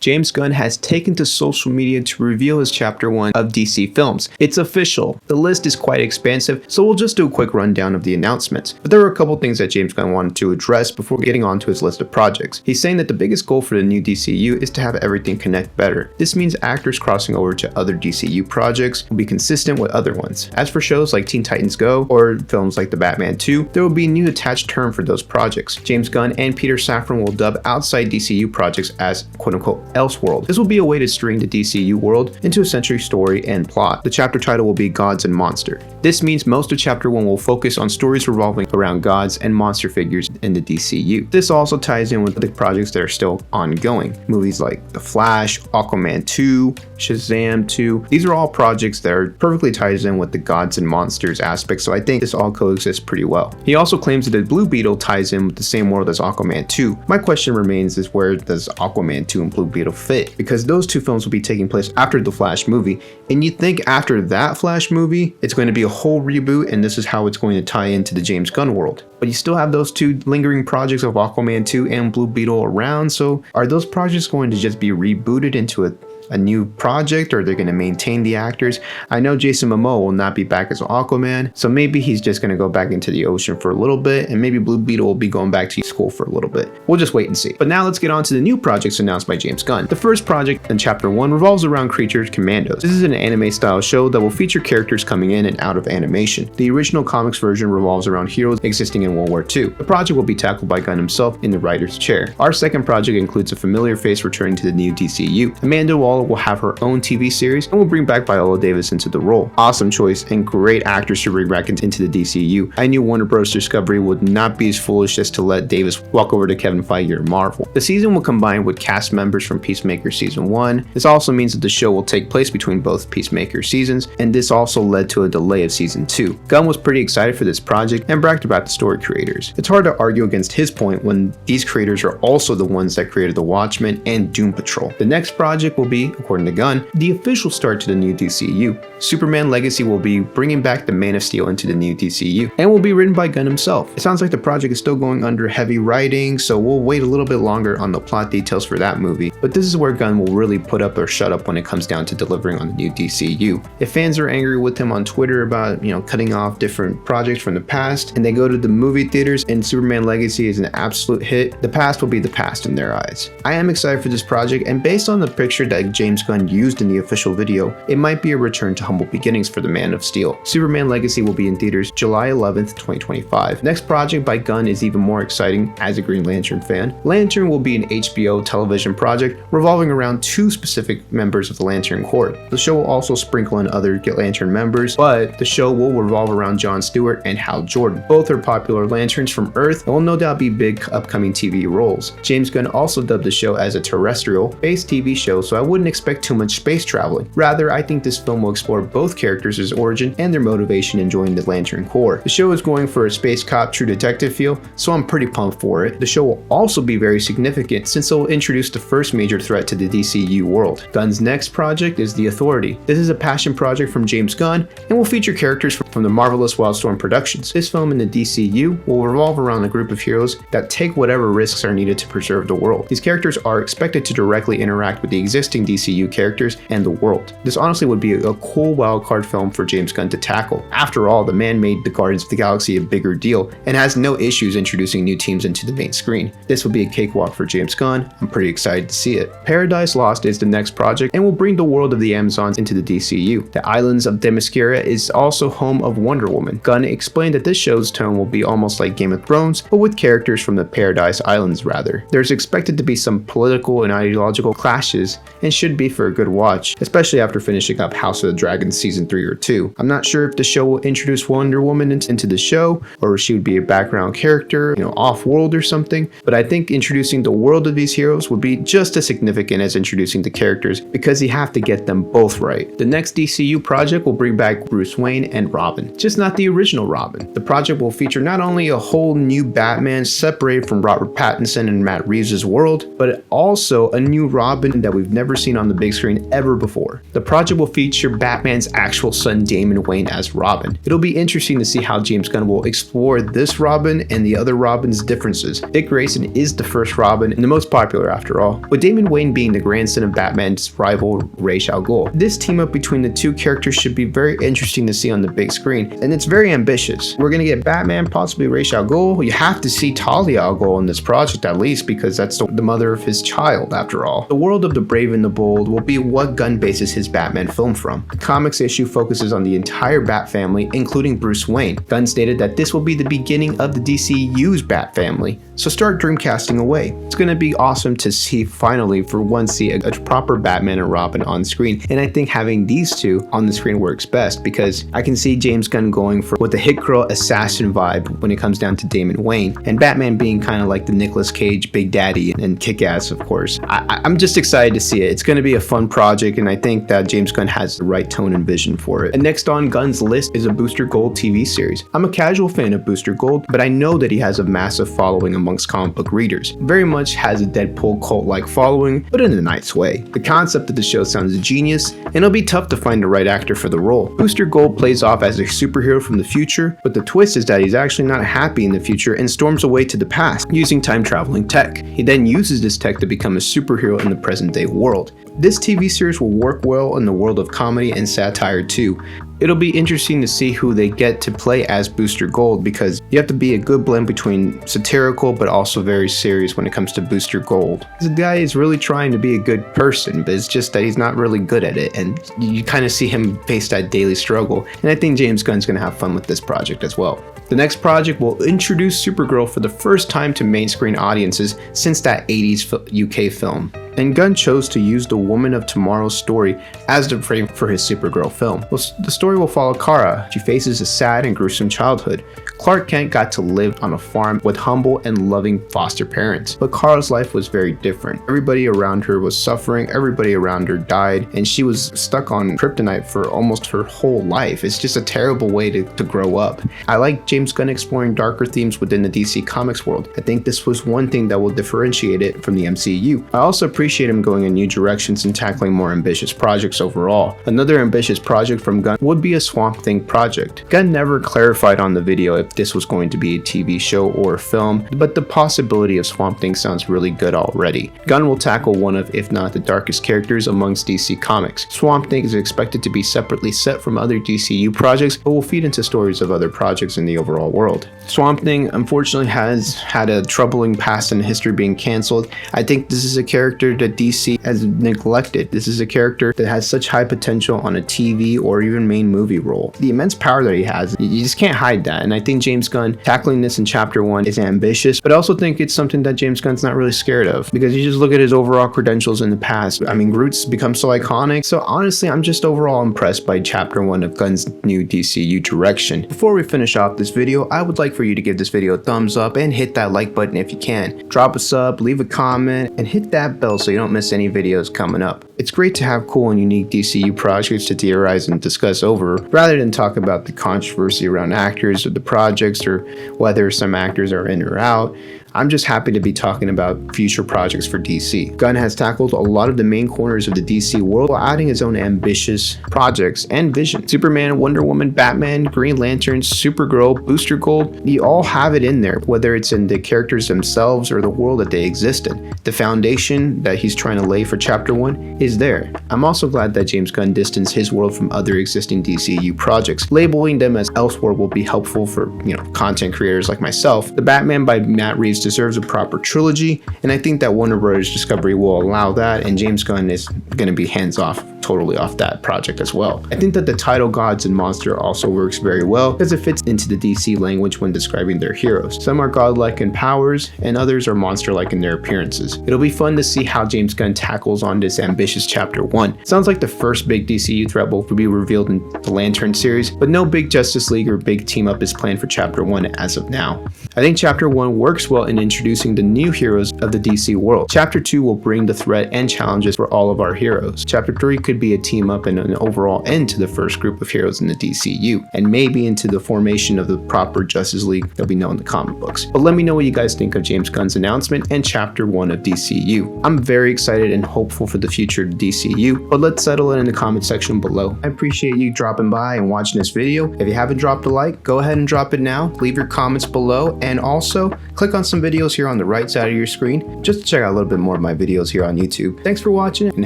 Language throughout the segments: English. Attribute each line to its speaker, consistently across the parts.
Speaker 1: James Gunn has taken to social media to reveal his Chapter 1 of DC films. It's official. The list is quite expansive, so we'll just do a quick rundown of the announcements. But there were a couple things that James Gunn wanted to address before getting onto his list of projects. He's saying that the biggest goal for the new DCU is to have everything connect better. This means actors crossing over to other DCU projects will be consistent with other ones. As for shows like Teen Titans Go or films like The Batman 2, there will be a new attached term for those projects. James Gunn and Peter Safran will dub outside DCU projects as quote-unquote Elseworld. This will be a way to string the DCU world into a century story and plot. The chapter title will be Gods and Monster. This means most of Chapter 1 will focus on stories revolving around gods and monster figures in the DCU. This also ties in with the projects that are still ongoing. Movies like The Flash, Aquaman 2, Shazam 2. These are all projects that are perfectly tied in with the gods and monsters aspect, so I think this all coexists pretty well. He also claims that the Blue Beetle ties in with the same world as Aquaman 2. My question remains is where does Aquaman 2 and Blue Beetle fit? Because those two films will be taking place after the Flash movie, and you think after that Flash movie, it's going to be a whole reboot and this is how it's going to tie into the James Gunn world. But you still have those two lingering projects of Aquaman 2 and Blue Beetle around, so are those projects going to just be rebooted into a new project, or they're going to maintain the actors? I know Jason Momoa will not be back as Aquaman, so maybe he's just going to go back into the ocean for a little bit, and maybe Blue Beetle will be going back to school for a little bit. We'll just wait and see. But now let's get on to the new projects announced by James Gunn. The first project in Chapter 1 revolves around Creatures Commandos. This is an anime style show that will feature characters coming in and out of animation. The original comics version revolves around heroes existing in World War II. The project will be tackled by Gunn himself in the writer's chair. Our second project includes a familiar face returning to the new DCU. Amanda Waller will have her own TV series and will bring back Viola Davis into the role. Awesome choice and great actors to bring back into the DCU. I knew Warner Bros. Discovery would not be as foolish as to let Davis walk over to Kevin Feige or Marvel. The season will combine with cast members from Peacemaker Season 1. This also means that the show will take place between both Peacemaker seasons, and this also led to a delay of Season 2. Gunn was pretty excited for this project and bragged about the story creators. It's hard to argue against his point when these creators are also the ones that created The Watchmen and Doom Patrol. The next project will be, according to Gunn, the official start to the new DCEU. Superman Legacy will be bringing back the Man of Steel into the new DCEU and will be written by Gunn himself. It sounds like the project is still going under heavy writing, so we'll wait a little bit longer on the plot details for that movie, but this is where Gunn will really put up or shut up when it comes down to delivering on the new DCEU. If fans are angry with him on Twitter about, cutting off different projects from the past, and they go to the movie theaters and Superman Legacy is an absolute hit, the past will be the past in their eyes. I am excited for this project, and based on the picture that James Gunn used in the official video, it might be a return to humble beginnings for the Man of Steel. Superman Legacy will be in theaters July 11th, 2025. Next project by Gunn is even more exciting as a Green Lantern fan. Lantern will be an HBO television project revolving around two specific members of the Lantern Corps. The show will also sprinkle in other Lantern members, but the show will revolve around Jon Stewart and Hal Jordan. Both are popular Lanterns from Earth and will no doubt be big upcoming TV roles. James Gunn also dubbed the show as a terrestrial-based TV show, so I wouldn't expect too much space traveling. Rather, I think this film will explore both characters' origin and their motivation in joining the Lantern Corps. The show is going for a space cop true detective feel, so I'm pretty pumped for it. The show will also be very significant since it will introduce the first major threat to the DCU world. Gunn's next project is The Authority. This is a passion project from James Gunn and will feature characters from the marvelous Wildstorm Productions. This film in the DCU will revolve around a group of heroes that take whatever risks are needed to preserve the world. These characters are expected to directly interact with the existing DCU characters and the world. This honestly would be a cool wildcard film for James Gunn to tackle. After all, the man made the Guardians of the Galaxy a bigger deal and has no issues introducing new teams into the main screen. This will be a cakewalk for James Gunn. I'm pretty excited to see it. Paradise Lost is the next project and will bring the world of the Amazons into the DCU. The islands of Themyscira is also home of Wonder Woman. Gunn explained that this show's tone will be almost like Game of Thrones, but with characters from the Paradise Islands rather. There's expected to be some political and ideological clashes and should be for a good watch, especially after finishing up House of the Dragon Season 3 or 2. I'm not sure if the show will introduce Wonder Woman into the show, or she would be a background character, off-world or something, but I think introducing the world of these heroes would be just as significant as introducing the characters because you have to get them both right. The next DCU project will bring back Bruce Wayne and Robin, just not the original Robin. The project will feature not only a whole new Batman separated from Robert Pattinson and Matt Reeves' world, but also a new Robin that we've never seen seen on the big screen ever before. The project will feature Batman's actual son Damian Wayne as Robin. It'll be interesting to see how James Gunn will explore this Robin and the other Robin's differences. Dick Grayson is the first Robin and the most popular after all, with Damian Wayne being the grandson of Batman's rival Ra's al Ghul. This team up between the two characters should be very interesting to see on the big screen, and it's very ambitious. We're gonna get Batman, possibly Ra's al Ghul. You have to see Talia al Ghul in this project at least, because that's the mother of his child after all. The world of the brave and the bold will be what Gunn bases his Batman film from. The comics issue focuses on the entire Bat family, including Bruce Wayne. Gunn stated that this will be the beginning of the DCU's Bat family, so start dreamcasting away. It's gonna be awesome to see finally for once see a proper Batman and Robin on screen, and I think having these two on the screen works best because I can see James Gunn going for with the hit girl assassin vibe when it comes down to Damian Wayne, and Batman being kind of like the Nicolas Cage Big Daddy and Kick-Ass, of course. I'm just excited to see it. It's going to be a fun project, and I think that James Gunn has the right tone and vision for it. And next on Gunn's list is a Booster Gold TV series. I'm a casual fan of Booster Gold, but I know that he has a massive following amongst comic book readers. Very much has a Deadpool cult-like following, but in a nice way. The concept of the show sounds genius, and it'll be tough to find the right actor for the role. Booster Gold plays off as a superhero from the future, but the twist is that he's actually not happy in the future and storms away to the past using time-traveling tech. He then uses this tech to become a superhero in the present-day world. This TV series will work well in the world of comedy and satire too. It'll be interesting to see who they get to play as Booster Gold, because you have to be a good blend between satirical but also very serious when it comes to Booster Gold. The guy is really trying to be a good person, but it's just that he's not really good at it, and you kind of see him face that daily struggle, and I think James Gunn's going to have fun with this project as well. The next project will introduce Supergirl for the first time to main screen audiences since that 80s UK film. And Gunn chose to use the Woman of Tomorrow's story as the frame for his Supergirl film. The story will follow Kara. She faces a sad and gruesome childhood. Clark Kent got to live on a farm with humble and loving foster parents, but Kara's life was very different. Everybody around her was suffering, everybody around her died, and she was stuck on kryptonite for almost her whole life. It's just a terrible way to grow up. I like James Gunn exploring darker themes within the DC Comics world. I think this was one thing that will differentiate it from the MCU. I also appreciate him going in new directions and tackling more ambitious projects overall. Another ambitious project from Gunn would be a Swamp Thing project. Gunn never clarified on the video if this was going to be a TV show or a film, but the possibility of Swamp Thing sounds really good already. Gunn will tackle one of, if not the darkest characters amongst DC Comics. Swamp Thing is expected to be separately set from other DCU projects, but will feed into stories of other projects in the overall world. Swamp Thing unfortunately has had a troubling past and history being cancelled. I think this is a character that DC has neglected. This is a character that has such high potential on a TV or even main movie role. The immense power that he has, you just can't hide that, and I think James Gunn tackling this in chapter 1 is ambitious, but I also think it's something that James Gunn's not really scared of, because you just look at his overall credentials in the past. I mean, Groot's become so iconic, so honestly I'm just overall impressed by chapter 1 of Gunn's new DCU direction. Before we finish off this video, I would like for you to give this video a thumbs up and hit that like button if you can. Drop a sub, leave a comment, and hit that bell so you don't miss any videos coming up. It's great to have cool and unique DCU projects to theorize and discuss over, rather than talk about the controversy around actors or the projects or whether some actors are in or out. I'm just happy to be talking about future projects for DC. Gunn has tackled a lot of the main corners of the DC world while adding his own ambitious projects and vision. Superman, Wonder Woman, Batman, Green Lantern, Supergirl, Booster Gold, you all have it in there, whether it's in the characters themselves or the world that they exist in. The foundation that he's trying to lay for chapter 1 is there. I'm also glad that James Gunn distanced his world from other existing DCU projects. Labeling them as Elseworld will be helpful for, content creators like myself. The Batman by Matt Reeves deserves a proper trilogy, and I think that Warner Bros. Discovery will allow that, and James Gunn is going to be hands-off, totally off that project as well. I think that the title Gods and Monster also works very well because it fits into the DC language when describing their heroes. Some are godlike in powers, and others are monster-like in their appearances. It'll be fun to see how James Gunn tackles on this ambitious chapter 1. Sounds like the first big DCU threat will be revealed in the Lantern series, but no big Justice League or big team-up is planned for chapter 1 as of now. I think chapter 1 works well in introducing the new heroes of the DC world. Chapter 2 will bring the threat and challenges for all of our heroes. Chapter 3 could could be a team up and an overall end to the first group of heroes in the DCU, and maybe into the formation of the proper Justice League that we know in the comic books. But let me know what you guys think of James Gunn's announcement and Chapter 1 of DCU. I'm very excited and hopeful for the future of DCU, but let's settle it in the comment section below. I appreciate you dropping by and watching this video. If you haven't dropped a like, go ahead and drop it now. Leave your comments below, and also click on some videos here on the right side of your screen just to check out a little bit more of my videos here on YouTube. Thanks for watching and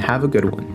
Speaker 1: have a good one.